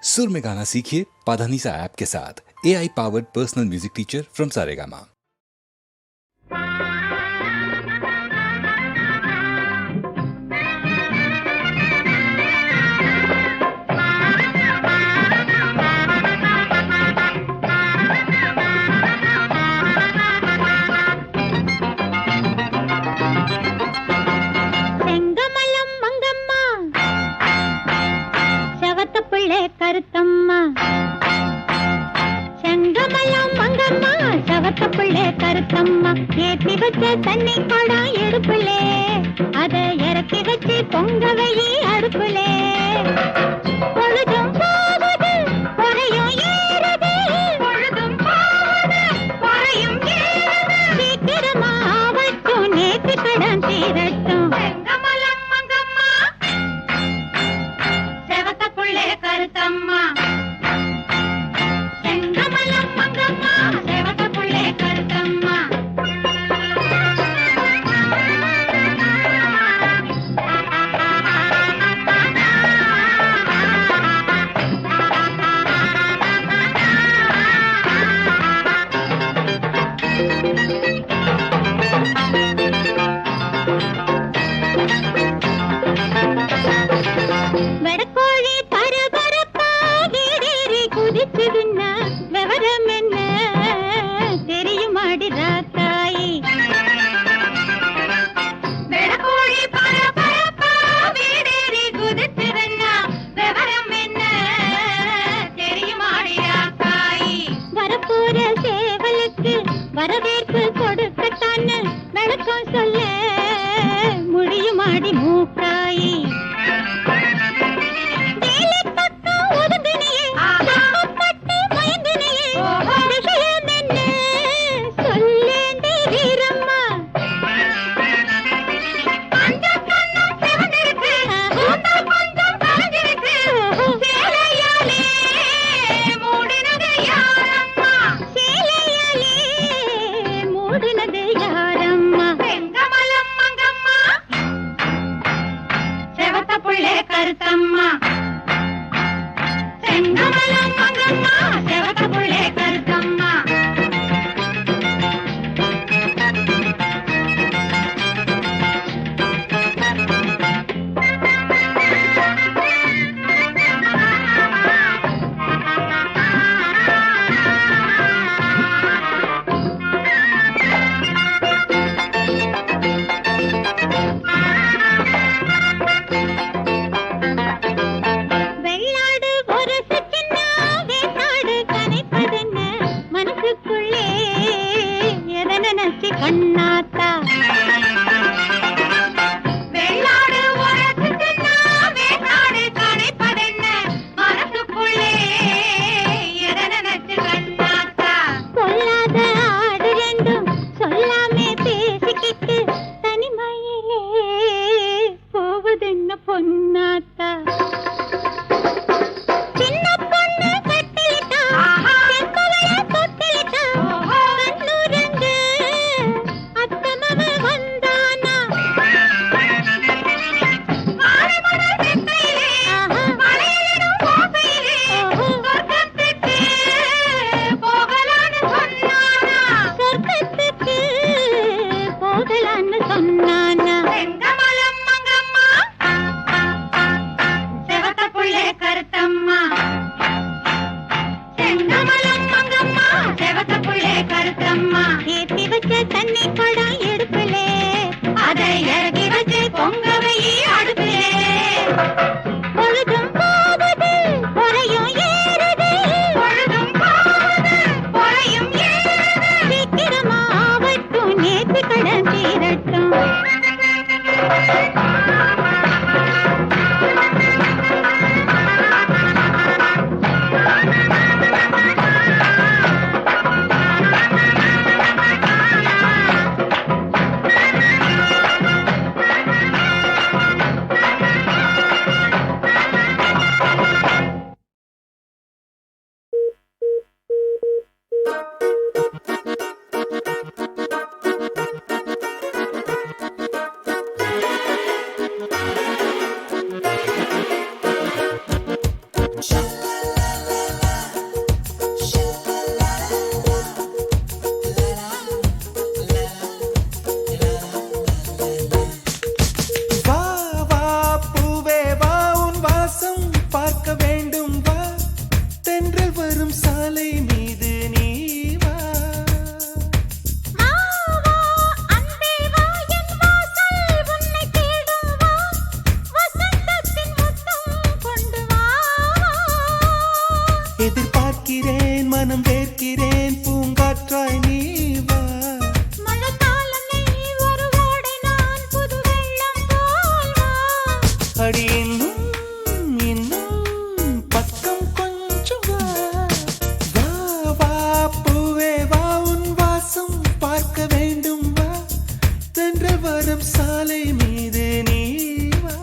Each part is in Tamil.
सुर में गाना सीखिए पाधानीसा ऐप के साथ। AI powered personal music teacher from Saregama. Karuthamma Sengamalam Mangamma சவத்த புள்ளே கருத்தம்மா ஏத்தி வச்ச தண்ணி குடம் எடுப்புலே அதை இறக்கி வச்சு பொங்க வையி அடுப்புலே பொழுதும் போகுது குறையும் ஏறுது பொழுதும் போகுது குறையும் ஏறுது சீக்கிரமா ஆவட்டும் நேற்று கடன் தீரட்டும் செங்கமலம் மங்கம்மா செவத்த புள்ளே கருத்தம்மா செங்கமலம் மங்கம்மா செவத்த புள்ளே கருத்தம்மா வெடக்கோழி பரபரப்பா வீடேறி குதிச்சுதுன்னா விவரம் என்ன தெரியுமாடி ராத்தாயி வெடக்கோழி பரபரப்பா வீடேறி குதிச்சுதுன்னா விவரம் என்ன தெரியுமாடி ராத்தாயி வரப்போற சேவலுக்கு வரவேற்பு கொடுக்கத்தான்னு விளக்கம் சொல்ல முடியுமாடி மூக்காயி கருத்தம்மா செங்கமலம் மங்கம்மா செவத்த புள்ளே கருத்தம்மா கண்ணாத்தா வெள்ளாடு உரசுதுன்னா வேட்டாடு கணைப்பதென்ன மனசுக்குள்ளே எதை நினைச்சு கண்ணாத்தா சொல்லாத ஆடு ரெண்டும் சொல்லாமே பேசிக்கிட்டு தனிமையிலே போவதென்ன பொன்னாத்தா ஏத்தி வச்ச தண்ணி குடம் எடுப்புலே அதை இறக்கி வச்சு பொங்க வையி அடுப்புலே பொழுதும் போகுது குறையும் ஏறுது பொழுதும் போகுது குறையும் ஏறுது சீக்கிரமா ஆவட்டும் நேற்று கடன் தீரட்டும் எதிர்பார்க்கிறேன் மனம் வேர்க்கிறேன் பூங்காற்றாய் நீ வா. மழைக்காலம் நீ ஒரு ஓடை நான் புது வெள்ளம் போல் வா. அடி இன்னும் இன்னும் பக்கம் கொஞ்சம் வா. வா வா பூவே வா உன் வாசம் பார்க்க வேண்டும் வா. தென்றல் வரும் சாலை மீது நீ வா.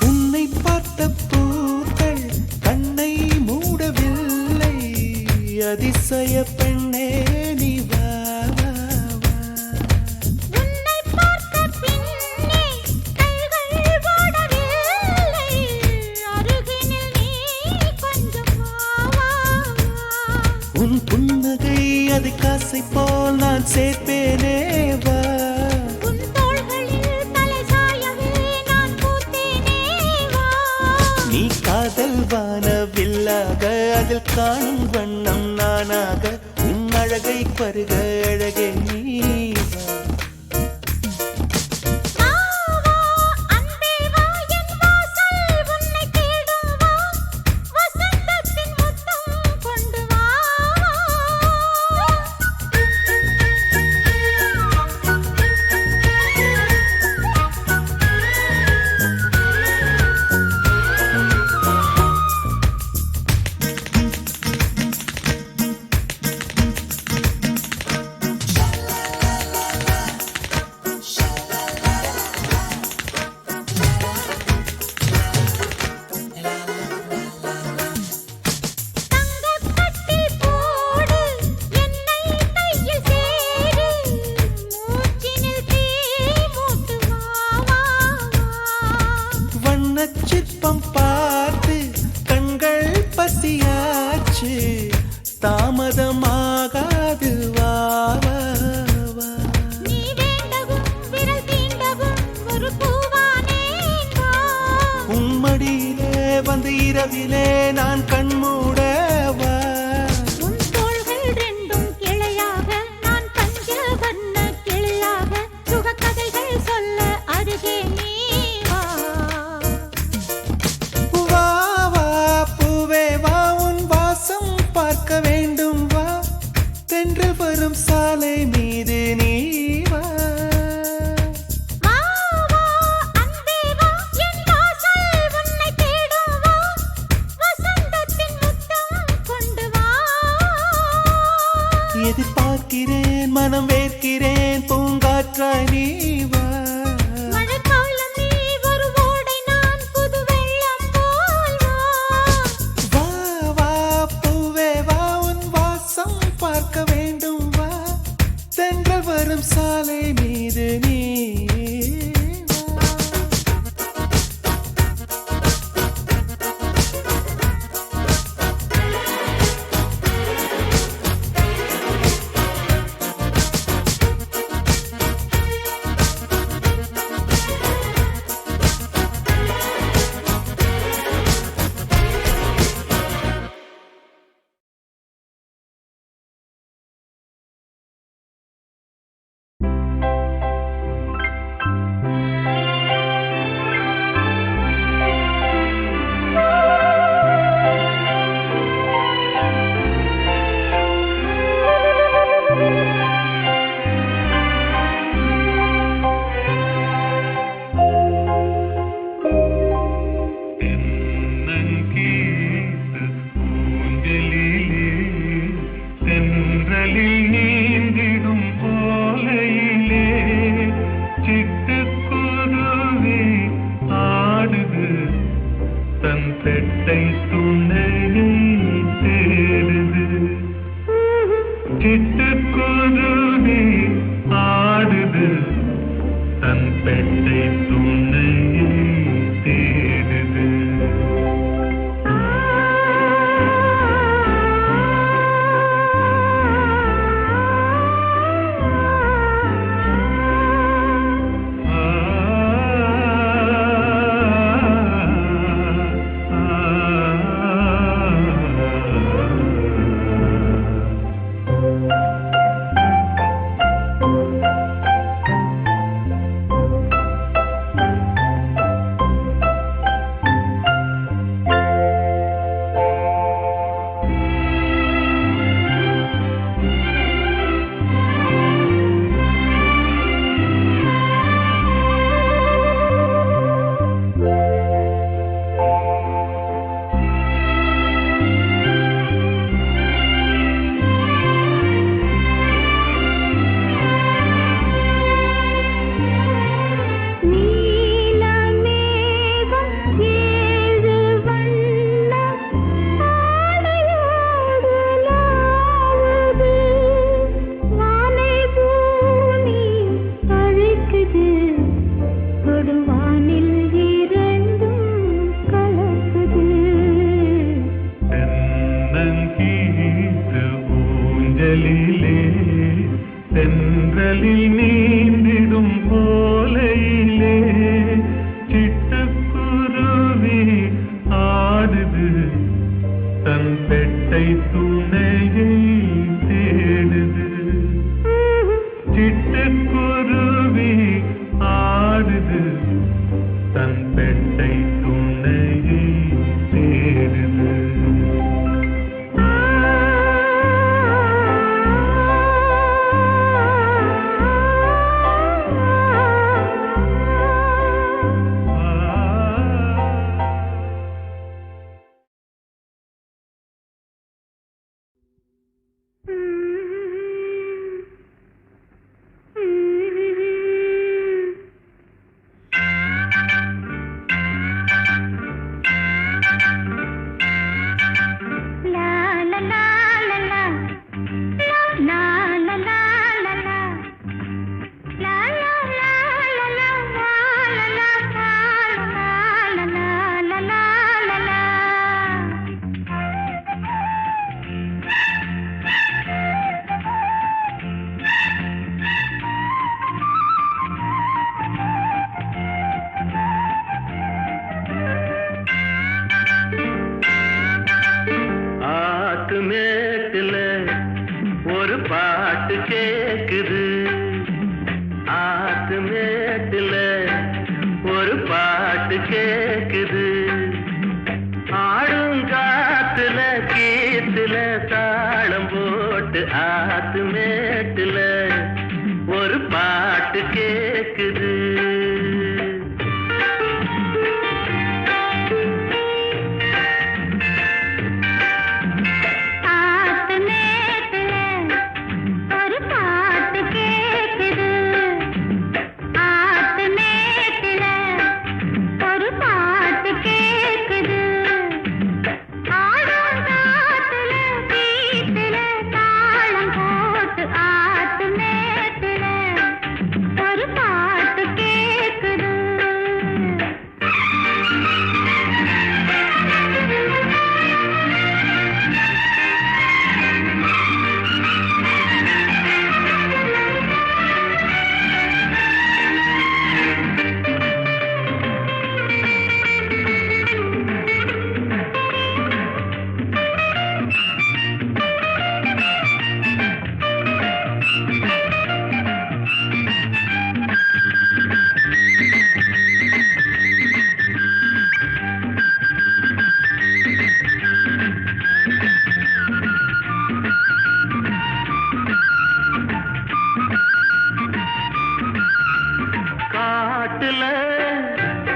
உன்னை பார்த்த பூக்கள் கண்ணை மூடவில்லை. அதிசய பெண்ணே நீ வா வா வா. உன்னை பார்த்த பின்னே கைகள் ஓடவில்லை. அருகினில் நீ கொஞ்சம் வா வா வா. உன் புன்னகை அது காசை போல் நான் சேர்ப்பேனே வா. உன் தோள்களில் தலை சாயவே நான் பூத்தேனே வா. நீ காதல் வானவில்லாக அதில் காணும் வண்ணம் நானாக உன் அழகை பருக அழகே நீ வா. வா வா அன்பே வா என் வாசல் உன்னை தேடும் வா. வசந்தத்தின் முத்தம் கொண்டு வா. தங்கக்கட்டி போடு என்னை கையில் சேரு. மூச்சினில் தீ மூட்டு வா வா வா. வண்ணச் சிற்பம் பார்த்து கண்கள் பசியாச்சு. தாமதமாகாது வா வா வா. நீ வேண்டவும் விரல் தீண்டவும் ஒரு பூவானேன் வா. உன் மடியிலே வந்து இரவிலே நான் கண்மூட வா. உன் தோள்கள் ரெண்டும் கிளையாக நான் பஞ்ச வண்ண கிளியாக சுகக்கதைகள் சொல்ல அருகே நீ வா. வா வா பூவே வா உன் வாசம் பார்க்க வேண்டும் வா. தென்றல் வரும் சாலை மீது நீ வா. வா வா அன்பே வா என் வாசல் உன்னை தேடும் வா. வசந்தத்தின் முத்தம் கொண்டு வா. எதிர்பார்க்கிறேன் மனம் வேர்க்கிறேன் பூங்காற்றாய் நீ வா. மழைக்காலம் நீ ஒரு ஓடை நான் புது வெள்ளம் போல் வா. வா வா பூவே வா உன் வாசம் பார்க்க வேண்டும் வா. தென்றல் வரும் சாலை மீது நீ வா. தன் பெட்டை துணையை தேடுது. தென்றலில் நீந்திடும் போலையிலே சிட்டுக்குருவி ஆடுது தன் பெட்டை துணையை தேடுது. சிட்டுக்குருவி ஆடுது தன் பெட்டை துணையை தேடுது. ஒரு பாட்டு கேக்குது ஆத்து மேட்டுல ஒரு பாட்டு கேக்குது ஆடும் காத்துல கீத்துல தாளம் போட்டு ஆத்து மேட்டுல ஒரு பாட்டு கேக்குது.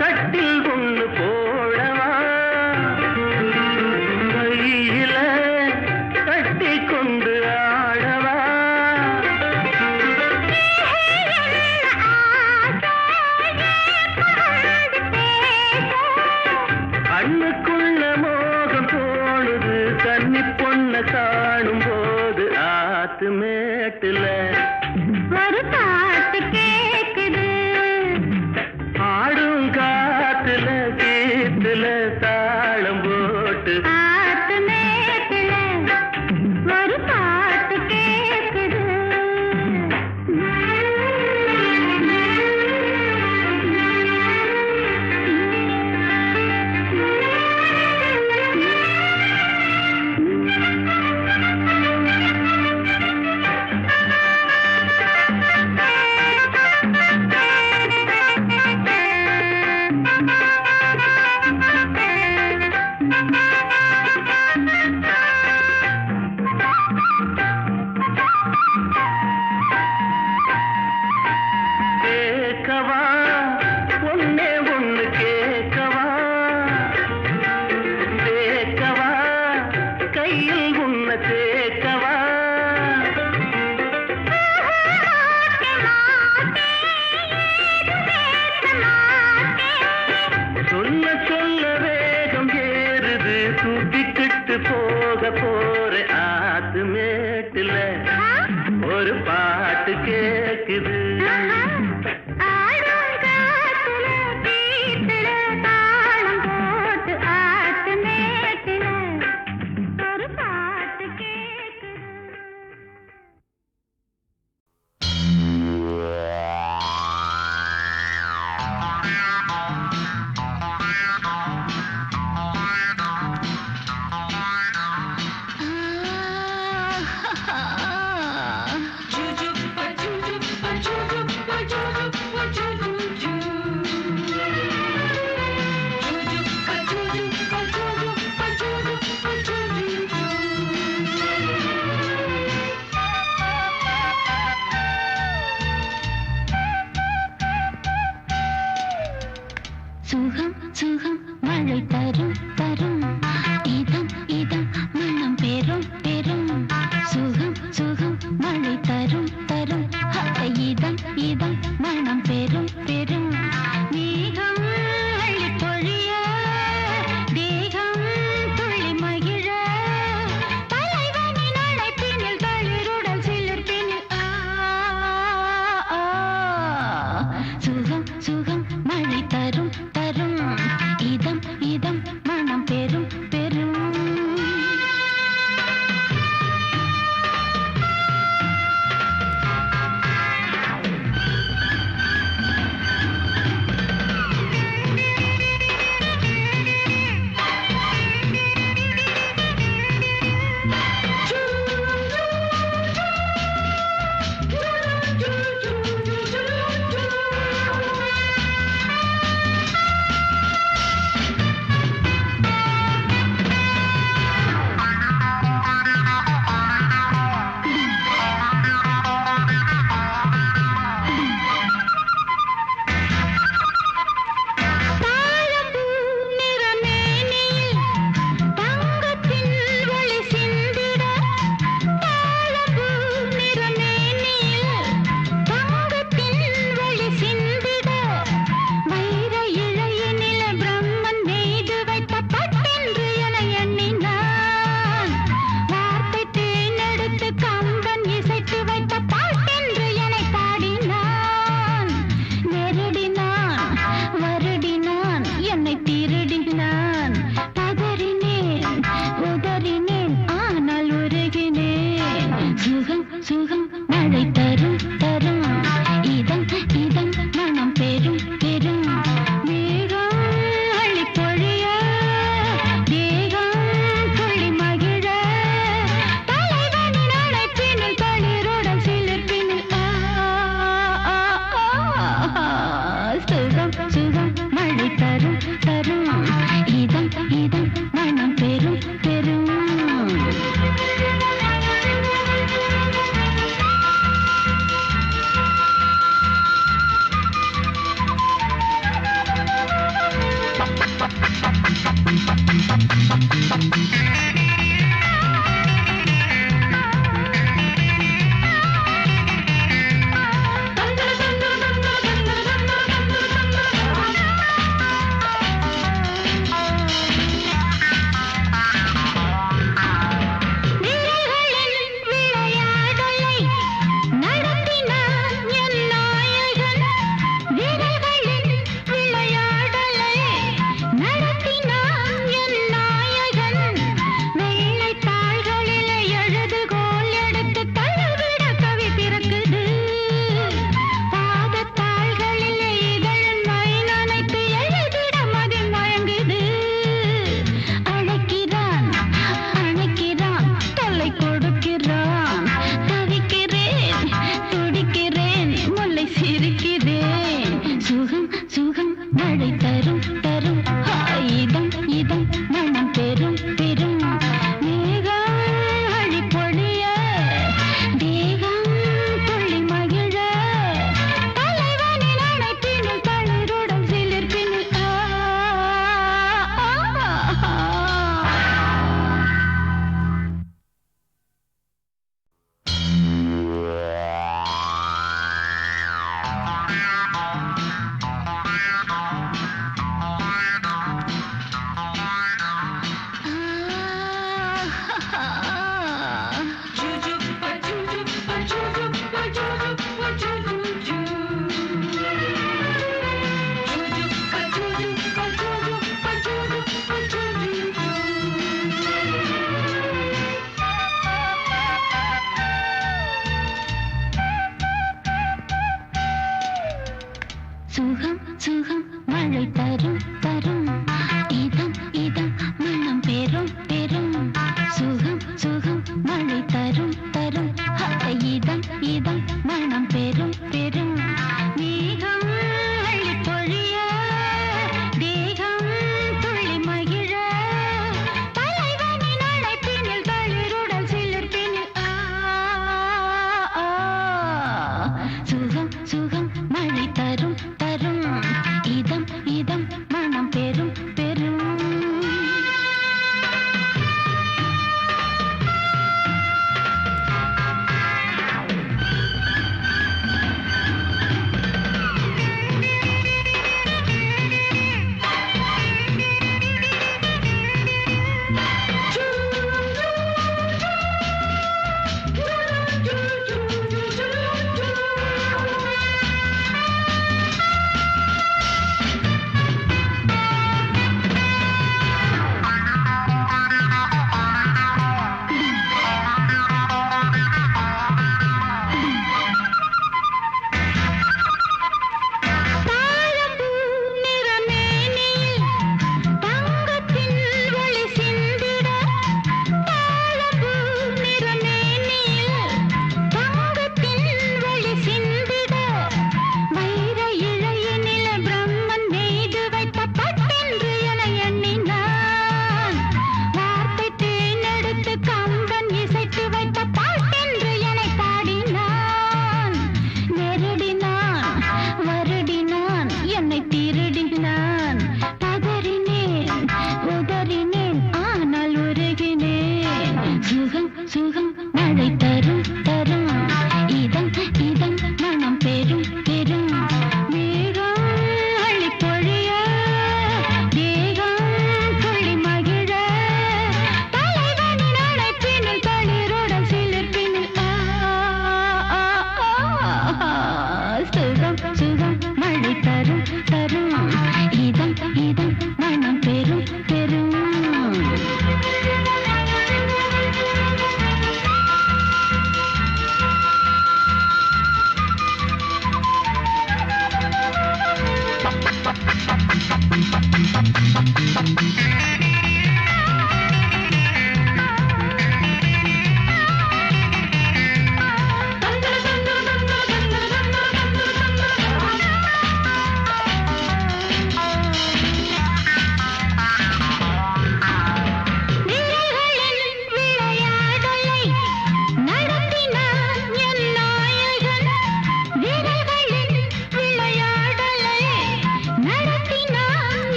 கட்டில் ஒண்ணு போடவா கையில கட்டி கொண்டு ஆடவா கண்ணுக்குள்ள மோகம் தோணுது கன்னி பொண்ண காணும் போது ஆத்து மேட்டுல ஒரு பாட்டு கேக்குது. பார்க்கவா ஒன்னே ஒண்ணு கேட்கவா சேர்க்கவா கையில் உன்ன சேர்க்கவா சொல்ல சொல்ல வேகம் ஏறுது தூக்கிக்கிட்டு போக போற ஆத்து மேட்டுல ஒரு பாட்டு கேக்குது சுகம் சுகம் மழை தரும் தரும் இதம் இதம் மனம் பெரும் பெரும் சுகம் சுகம் மழை தரும் தரும் இதம் இதம் மனம் பெரும் பெரும் மேகம் அள்ளி பொழிய தேகம் துள்ளி மகிழ தலைவனின் அழைப்பினில் தளிருடல் சிலிர்ப்பினில் சுகம் சுகம் மழை தரும் தரும் சுகம் சுகம் மழை தரும் தரும்